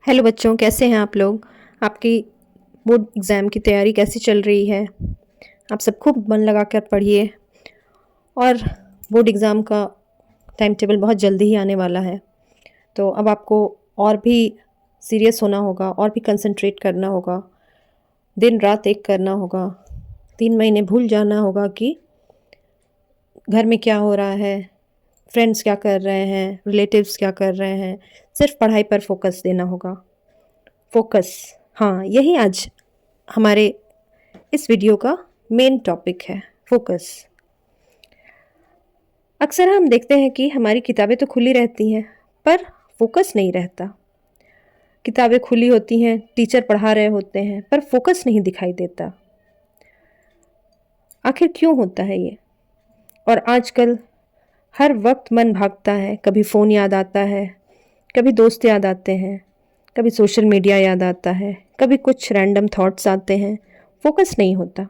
Hello बच्चों, कैसे हैं आप लोग। आपकी बोर्ड एग्ज़ाम की तैयारी कैसी चल रही है। आप सब खूब मन लगा कर पढ़िए। और बोर्ड एग्ज़ाम का टाइम टेबल बहुत जल्दी ही आने वाला है, तो अब आपको और भी सीरियस होना होगा और भी कंसंट्रेट करना होगा, दिन रात एक करना होगा। 3 महीने भूल जाना होगा कि घर में क्या हो रहा है, फ्रेंड्स क्या कर रहे हैं, रिलेटिव्स क्या कर रहे हैं। सिर्फ पढ़ाई पर फोकस देना होगा। फोकस, हाँ, यही आज हमारे इस वीडियो का मेन टॉपिक है, फोकस। अक्सर हम देखते हैं कि हमारी किताबें तो खुली रहती हैं, पर फोकस नहीं रहता। किताबें खुली होती हैं, टीचर पढ़ा रहे होते हैं, पर फोकस नहीं दिखाई देता। आखिर क्यों होता है ये। और आजकल हर वक्त मन भागता है, कभी फ़ोन याद आता है, कभी दोस्त याद आते हैं, कभी सोशल मीडिया याद आता है, कभी कुछ रैंडम थॉट्स आते हैं। फोकस नहीं होता।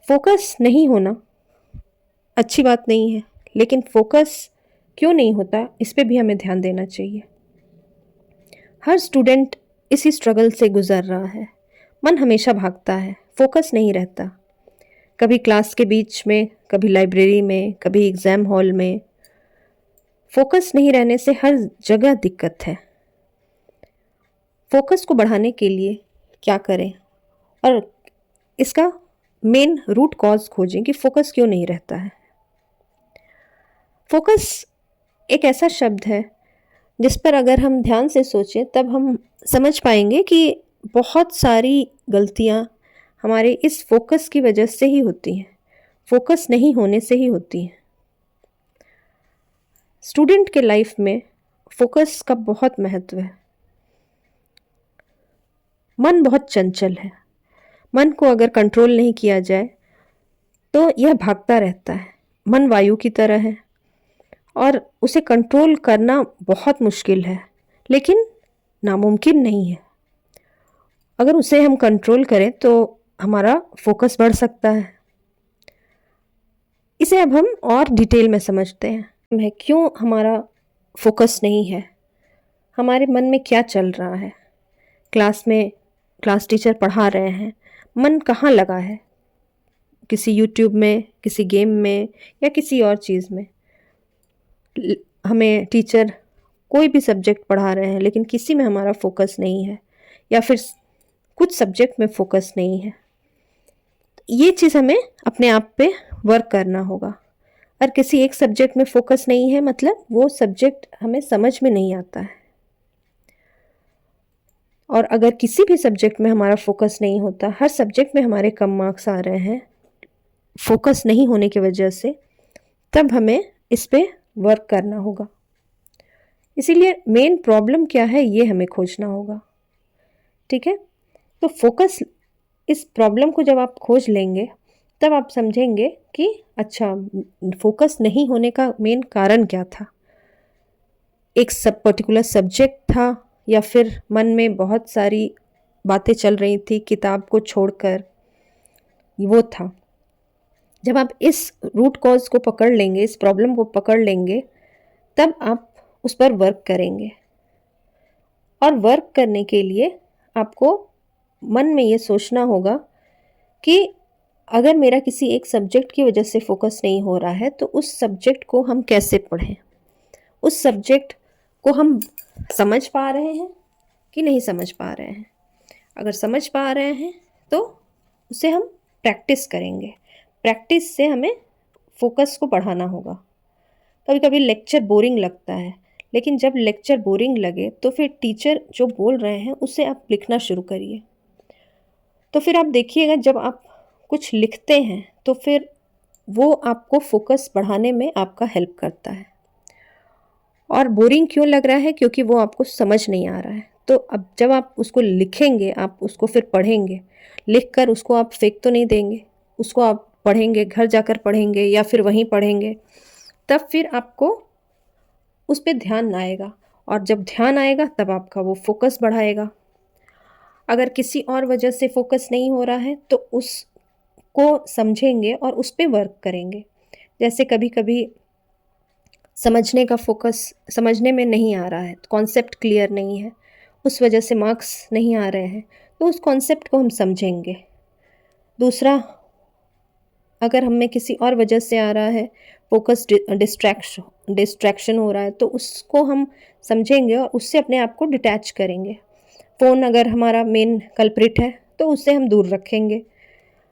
फोकस नहीं होना अच्छी बात नहीं है, लेकिन फोकस क्यों नहीं होता इस पे भी हमें ध्यान देना चाहिए। हर स्टूडेंट इसी स्ट्रगल से गुजर रहा है। मन हमेशा भागता है, फोकस नहीं रहता। कभी क्लास के बीच में, कभी लाइब्रेरी में, कभी एग्ज़ाम हॉल में। फोकस नहीं रहने से हर जगह दिक्कत है। फोकस को बढ़ाने के लिए क्या करें और इसका मेन रूट कॉज खोजें कि फोकस क्यों नहीं रहता है। फोकस एक ऐसा शब्द है जिस पर अगर हम ध्यान से सोचें तब हम समझ पाएंगे कि बहुत सारी गलतियां हमारे इस फोकस की वजह से ही होती हैं, फोकस नहीं होने से ही होती हैं। स्टूडेंट के लाइफ में फोकस का बहुत महत्व है। मन बहुत चंचल है। मन को अगर कंट्रोल नहीं किया जाए तो यह भागता रहता है। मन वायु की तरह है और उसे कंट्रोल करना बहुत मुश्किल है, लेकिन नामुमकिन नहीं है। अगर उसे हम कंट्रोल करें तो हमारा फोकस बढ़ सकता है। इसे अब हम और डिटेल में समझते हैं क्यों हमारा फोकस नहीं है, हमारे मन में क्या चल रहा है। क्लास में क्लास टीचर पढ़ा रहे हैं, मन कहाँ लगा है, किसी यूट्यूब में, किसी गेम में या किसी और चीज़ में। हमें टीचर कोई भी सब्जेक्ट पढ़ा रहे हैं लेकिन किसी में हमारा फोकस नहीं है, या फिर कुछ सब्जेक्ट में फोकस नहीं है। ये चीज़ हमें अपने आप पे वर्क करना होगा। और किसी एक सब्जेक्ट में फोकस नहीं है मतलब वो सब्जेक्ट हमें समझ में नहीं आता है। और अगर किसी भी सब्जेक्ट में हमारा फोकस नहीं होता, हर सब्जेक्ट में हमारे कम मार्क्स आ रहे हैं फोकस नहीं होने की वजह से, तब हमें इस पे वर्क करना होगा। इसीलिए मेन प्रॉब्लम क्या है ये हमें खोजना होगा। ठीक है, तो फोकस, इस प्रॉब्लम को जब आप खोज लेंगे तब आप समझेंगे कि अच्छा, फोकस नहीं होने का मेन कारण क्या था। एक सब पर्टिकुलर सब्जेक्ट था या फिर मन में बहुत सारी बातें चल रही थी किताब को छोड़कर, वो था। जब आप इस रूट कॉज को पकड़ लेंगे, इस प्रॉब्लम को पकड़ लेंगे, तब आप उस पर वर्क करेंगे। और वर्क करने के लिए आपको मन में ये सोचना होगा कि अगर मेरा किसी एक सब्जेक्ट की वजह से फोकस नहीं हो रहा है तो उस सब्जेक्ट को हम कैसे पढ़ें, उस सब्जेक्ट को हम समझ पा रहे हैं कि नहीं समझ पा रहे हैं। अगर समझ पा रहे हैं तो उसे हम प्रैक्टिस करेंगे। प्रैक्टिस से हमें फोकस को बढ़ाना होगा। कभी कभी लेक्चर बोरिंग लगता है, लेकिन जब लेक्चर बोरिंग लगे तो फिर टीचर जो बोल रहे हैं उसे आप लिखना शुरू करिए। तो फिर आप देखिएगा जब आप कुछ लिखते हैं तो फिर वो आपको फोकस बढ़ाने में आपका हेल्प करता है। और बोरिंग क्यों लग रहा है, क्योंकि वो आपको समझ नहीं आ रहा है। तो अब जब आप उसको लिखेंगे, आप उसको फिर पढ़ेंगे, लिख कर उसको आप फेंक तो नहीं देंगे, उसको आप पढ़ेंगे, घर जाकर पढ़ेंगे या फिर वहीं पढ़ेंगे, तब फिर आपको उस पर ध्यान आएगा। और जब ध्यान आएगा तब आपका वो फोकस बढ़ाएगा। अगर किसी और वजह से फोकस नहीं हो रहा है तो उसको समझेंगे और उस पर वर्क करेंगे। जैसे कभी कभी समझने का फोकस समझने में नहीं आ रहा है, कॉन्सेप्ट क्लियर नहीं है, उस वजह से मार्क्स नहीं आ रहे हैं, तो उस कॉन्सेप्ट को हम समझेंगे। दूसरा, अगर हमें किसी और वजह से आ रहा है, फोकस डिस्ट्रैक्शन हो रहा है, तो उसको हम समझेंगे और उससे अपने आप को डिटैच करेंगे। फ़ोन अगर हमारा मेन कल्प्रिट है तो उससे हम दूर रखेंगे।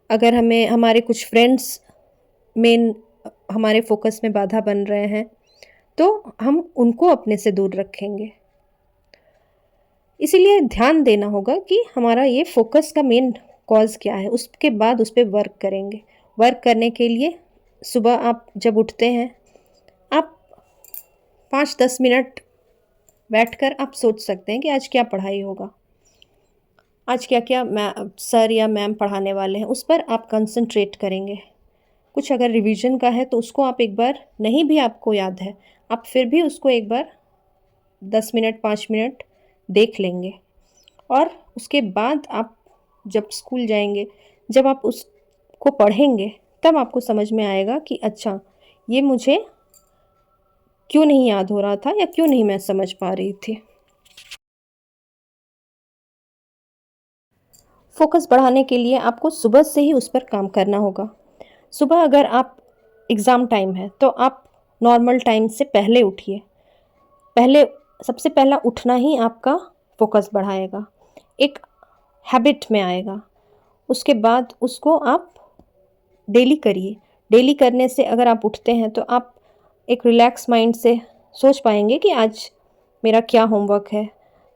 अगर हमें हमारे कुछ फ्रेंड्स मेन हमारे फोकस में बाधा बन रहे हैं तो हम उनको अपने से दूर रखेंगे। इसीलिए ध्यान देना होगा कि हमारा ये फोकस का मेन कॉज क्या है, उसके बाद उस पर वर्क करेंगे। वर्क करने के लिए सुबह आप जब उठते हैं, आप 5-10 मिनट बैठकर आप सोच सकते हैं कि आज क्या पढ़ाई होगा, आज क्या क्या सर या मैम पढ़ाने वाले हैं, उस पर आप कंसंट्रेट करेंगे। कुछ अगर रिवीजन का है तो उसको आप एक बार, नहीं भी आपको याद है, आप फिर भी उसको एक बार 10 मिनट 5 मिनट देख लेंगे। और उसके बाद आप जब स्कूल जाएंगे, जब आप उसको पढ़ेंगे, तब आपको समझ में आएगा कि अच्छा, ये मुझे क्यों नहीं याद हो रहा था या क्यों नहीं मैं समझ पा रही थी। फोकस बढ़ाने के लिए आपको सुबह से ही उस पर काम करना होगा। सुबह अगर आप एग्ज़ाम टाइम है तो आप नॉर्मल टाइम से पहले उठिए। पहले सबसे पहला उठना ही आपका फोकस बढ़ाएगा, एक हैबिट में आएगा। उसके बाद उसको आप डेली करिए। डेली करने से अगर आप उठते हैं तो आप एक रिलैक्स माइंड से सोच पाएंगे कि आज मेरा क्या होमवर्क है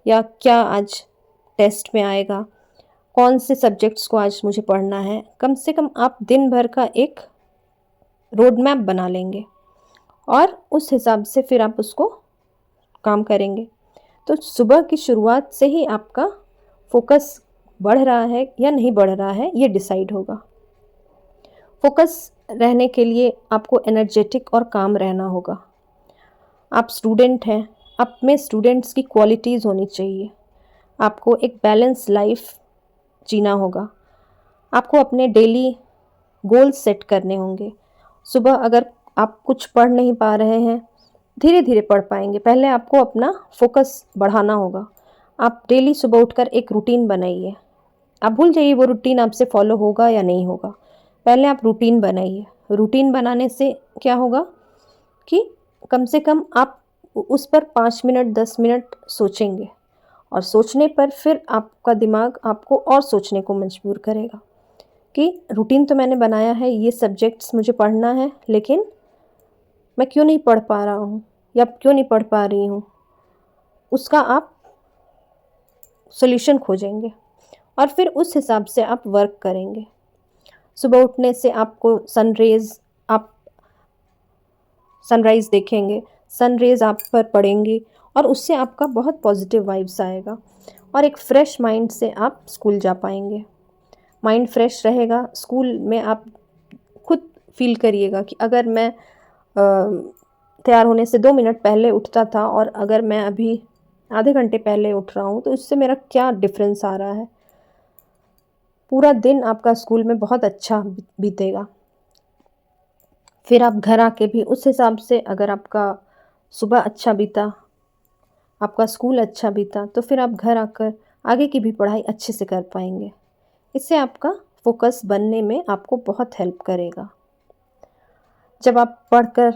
या क्या आज टेस्ट में आएगा, कौन से सब्जेक्ट्स को आज मुझे पढ़ना है। कम से कम आप दिन भर का एक रोड मैप बना लेंगे और उस हिसाब से फिर आप उसको काम करेंगे। तो सुबह की शुरुआत से ही आपका फोकस बढ़ रहा है या नहीं बढ़ रहा है, ये डिसाइड होगा। फोकस रहने के लिए आपको एनर्जेटिक और काम रहना होगा। आप स्टूडेंट हैं, आप में स्टूडेंट्स की क्वालिटीज़ होनी चाहिए। आपको एक बैलेंस लाइफ जीना होगा। आपको अपने डेली गोल्स सेट करने होंगे। सुबह अगर आप कुछ पढ़ नहीं पा रहे हैं, धीरे धीरे पढ़ पाएंगे। पहले आपको अपना फोकस बढ़ाना होगा। आप डेली सुबह उठकर एक रूटीन बनाइए। आप भूल जाइए वो रूटीन आपसे फॉलो होगा या नहीं होगा। पहले आप रूटीन बनाइए। रूटीन बनाने से क्या होगा कि कम से कम आप उस पर 5 मिनट 10 मिनट सोचेंगे और सोचने पर फिर आपका दिमाग आपको और सोचने को मजबूर करेगा कि रूटीन तो मैंने बनाया है, ये सब्जेक्ट्स मुझे पढ़ना है, लेकिन मैं क्यों नहीं पढ़ पा रहा हूँ या क्यों नहीं पढ़ पा रही हूँ। उसका आप सॉल्यूशन खोजेंगे और फिर उस हिसाब से आप वर्क करेंगे। सुबह उठने से आपको आप सनराइज़ देखेंगे, सनरेज़ आप पर पड़ेंगी और उससे आपका बहुत पॉजिटिव वाइब्स आएगा और एक फ्रेश माइंड से आप स्कूल जा पाएंगे। माइंड फ्रेश रहेगा। स्कूल में आप खुद फील करिएगा कि अगर मैं तैयार होने से 2 मिनट पहले उठता था और अगर मैं अभी आधे घंटे पहले उठ रहा हूँ तो इससे मेरा क्या डिफरेंस आ रहा है। पूरा दिन आपका स्कूल में बहुत अच्छा बीतेगा। फिर आप घर आके भी उस हिसाब से, अगर आपका सुबह अच्छा बीता, आपका स्कूल अच्छा बीता, तो फिर आप घर आकर आगे की भी पढ़ाई अच्छे से कर पाएंगे। इससे आपका फोकस बनने में आपको बहुत हेल्प करेगा। जब आप पढ़कर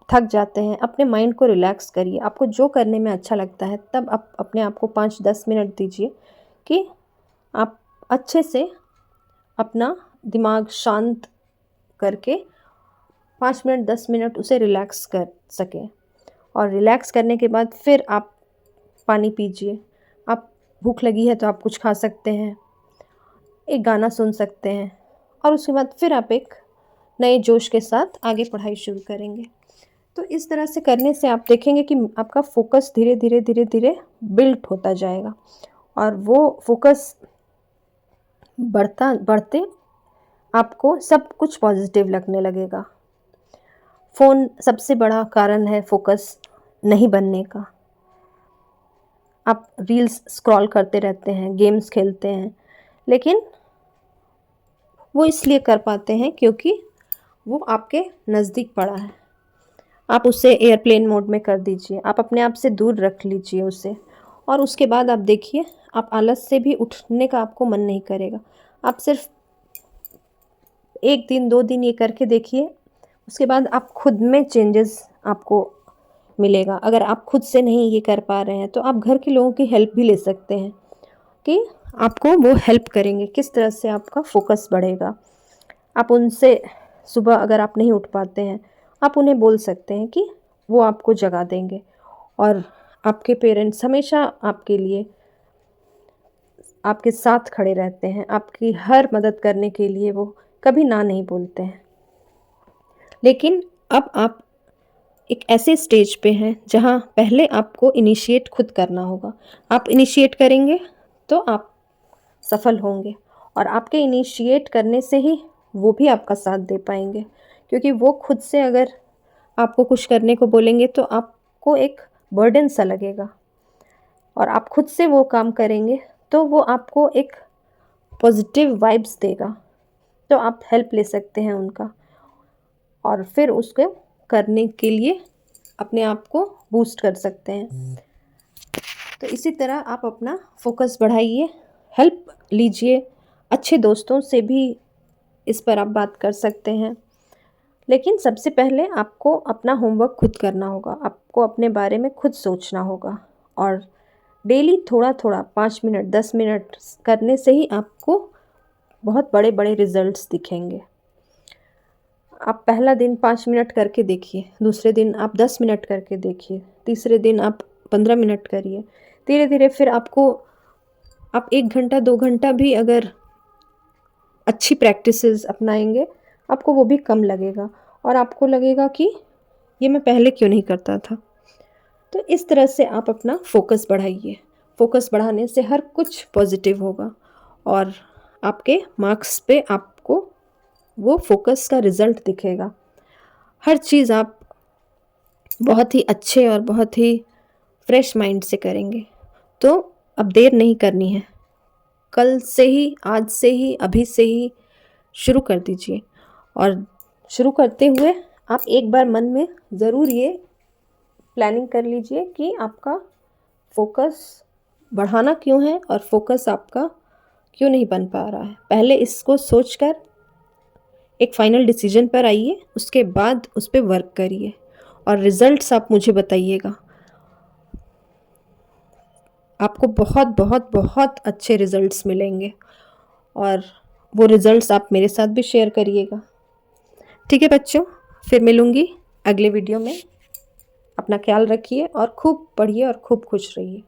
थक जाते हैं, अपने माइंड को रिलैक्स करिए। आपको जो करने में अच्छा लगता है तब आप अपने आप को 5-10 मिनट दीजिए कि आप अच्छे से अपना दिमाग शांत करके 5 मिनट 10 मिनट उसे रिलैक्स कर सकें। और रिलैक्स करने के बाद फिर आप पानी पीजिए। आप भूख लगी है तो आप कुछ खा सकते हैं, एक गाना सुन सकते हैं और उसके बाद फिर आप एक नए जोश के साथ आगे पढ़ाई शुरू करेंगे। तो इस तरह से करने से आप देखेंगे कि आपका फोकस धीरे धीरे धीरे धीरे बिल्ड होता जाएगा और वो फोकस बढ़ते आपको सब कुछ पॉजिटिव लगने लगेगा। फ़ोन सबसे बड़ा कारण है फोकस नहीं बनने का। आप रील्स स्क्रॉल करते रहते हैं, गेम्स खेलते हैं, लेकिन वो इसलिए कर पाते हैं क्योंकि वो आपके नज़दीक पड़ा है। आप उसे एयरप्लेन मोड में कर दीजिए, आप अपने आप से दूर रख लीजिए उसे और उसके बाद आप देखिए, आप आलस से भी उठने का आपको मन नहीं करेगा। आप सिर्फ 1 दिन 2 दिन ये करके देखिए, उसके बाद आप खुद में चेंजेस आपको मिलेगा। अगर आप खुद से नहीं ये कर पा रहे हैं तो आप घर के लोगों की हेल्प भी ले सकते हैं कि आपको वो हेल्प करेंगे, किस तरह से आपका फोकस बढ़ेगा। आप उनसे सुबह अगर आप नहीं उठ पाते हैं, आप उन्हें बोल सकते हैं कि वो आपको जगा देंगे। और आपके पेरेंट्स हमेशा आपके लिए आपके साथ खड़े रहते हैं, आपकी हर मदद करने के लिए वो कभी ना नहीं बोलते हैं। लेकिन अब आप एक ऐसे स्टेज पे हैं जहाँ पहले आपको इनिशिएट खुद करना होगा। आप इनिशिएट करेंगे तो आप सफल होंगे, और आपके इनिशिएट करने से ही वो भी आपका साथ दे पाएंगे। क्योंकि वो खुद से अगर आपको कुछ करने को बोलेंगे तो आपको एक बर्डन सा लगेगा, और आप खुद से वो काम करेंगे तो वो आपको एक पॉजिटिव वाइब्स देगा। तो आप हेल्प ले सकते हैं उनका, और फिर उसको करने के लिए अपने आप को बूस्ट कर सकते हैं। तो इसी तरह आप अपना फोकस बढ़ाइए, हेल्प लीजिए। अच्छे दोस्तों से भी इस पर आप बात कर सकते हैं। लेकिन सबसे पहले आपको अपना होमवर्क खुद करना होगा, आपको अपने बारे में खुद सोचना होगा। और डेली थोड़ा थोड़ा 5 मिनट 10 मिनट करने से ही आपको बहुत बड़े बड़े रिजल्ट्स दिखेंगे। आप पहला दिन 5 मिनट करके देखिए, दूसरे दिन आप 10 मिनट करके देखिए, तीसरे दिन आप 15 मिनट करिए। धीरे धीरे फिर आपको आप 1 घंटा 2 घंटा भी अगर अच्छी प्रैक्टिसेस अपनाएंगे, आपको वो भी कम लगेगा, और आपको लगेगा कि ये मैं पहले क्यों नहीं करता था। तो इस तरह से आप अपना फोकस बढ़ाइए। फोकस बढ़ाने से हर कुछ पॉजिटिव होगा, और आपके मार्क्स पे आपको वो फोकस का रिज़ल्ट दिखेगा। हर चीज़ आप बहुत ही अच्छे और बहुत ही फ्रेश माइंड से करेंगे। तो अब देर नहीं करनी है, कल से ही, आज से ही, अभी से ही शुरू कर दीजिए। और शुरू करते हुए आप एक बार मन में ज़रूर ये प्लानिंग कर लीजिए कि आपका फोकस बढ़ाना क्यों है और फोकस आपका क्यों नहीं बन पा रहा है। पहले इसको सोचकर एक फाइनल डिसीजन पर आइए, उसके बाद उस पर वर्क करिए, और रिज़ल्ट्स आप मुझे बताइएगा। आपको बहुत बहुत बहुत अच्छे रिज़ल्ट्स मिलेंगे, और वो रिज़ल्ट्स आप मेरे साथ भी शेयर करिएगा। ठीक है बच्चों, फिर मिलूँगी अगले वीडियो में। अपना ख्याल रखिए और खूब पढ़िए और खूब खुश रहिए।